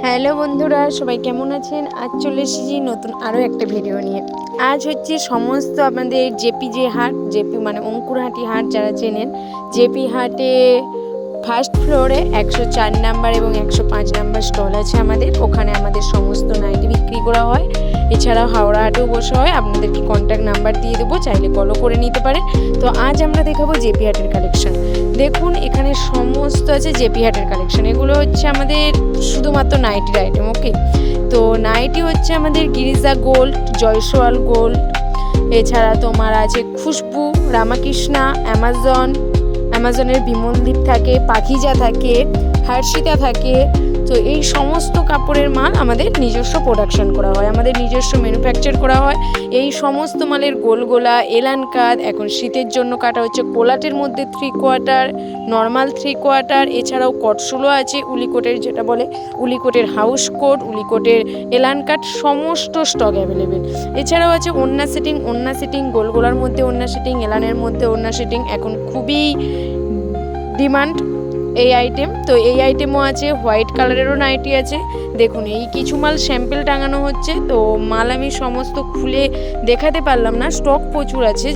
Hello বন্ধুরা, সবাই কেমন আছেন? আজ চলে এসেছি নতুন আরও একটা ভিডিও নিয়ে। আজ হচ্ছে সমস্ত আমাদের জেপি যে হাট, জেপি মানে অঙ্কুরহাটি হাট যারা চেনেন, জেপি হাটে ফার্স্ট ফ্লোরে 104 নাম্বার এবং 105 নাম্বার স্টল আছে আমাদের। ওখানে আমাদের সমস্ত নাইটি বিক্রি করা হয়। এছাড়াও হাওড়া হাটেও বসা হয়। আপনাদেরকে কন্ট্যাক্ট নাম্বার দিয়ে দেবো, চাইলে কলও করে নিতে পারেন। তো আজ আমরা দেখাবো জেপি হাটের কালেকশন। দেখুন এখানে সমস্ত আছে জেপি হাটের কালেকশন। এগুলো হচ্ছে আমাদের শুধুমাত্র নাইটির আইটেম। ওকে, তো নাইটি হচ্ছে আমাদের গিরিজা গোল্ড, জয়সওয়াল গোল্ড, এছাড়া তোমার আছে খুশবু, রামাকৃষ্ণা, অ্যামাজনের বিমলদীপ থাকে, পাখিজা থাকে, হার্ষিতা থাকে। তো এই সমস্ত কাপড়ের মাল আমাদের নিজস্ব প্রোডাকশন করা হয়, আমাদের নিজস্ব ম্যানুফ্যাকচার করা হয়। এই সমস্ত মালের গোলগোলা, এলান কাট, এখন শীতের জন্য কাটা হচ্ছে কোলাটের মধ্যে 3/4, নর্মাল 3/4, এছাড়াও কটসুলো আছে, উলিকোটের যেটা বলে উলিকোটের হাউস কোট, উলিকোটের এলান কাট, সমস্ত স্টক অ্যাভেলেবেল। এছাড়াও আছে ওড়না সেটিং, গোলগোলার মধ্যে ওড়না সেটিং, এলানের মধ্যে ওড়না সেটিং, এখন খুবই ডিমান্ড এই আইটেম। তো এই আইটেমও আছে, হোয়াইট কালারেরও নাইটি আছে। দেখুন এই কিছু মাল স্যাম্পল টাঙানো হচ্ছে, তো মাল আমি সমস্ত খুলে দেখাতে পারলাম না, স্টক প্রচুর আছে।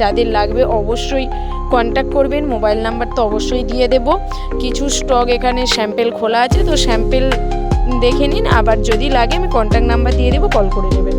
যাদের লাগবে অবশ্যই কন্ট্যাক্ট করবেন, মোবাইল নাম্বার তো অবশ্যই দিয়ে দেব। কিছু স্টক এখানে স্যাম্পল খোলা আছে, তো স্যাম্পল দেখে নিন, আবার যদি লাগে আমি কন্ট্যাক্ট নাম্বার দিয়ে দেবো, কল করে নেবেন।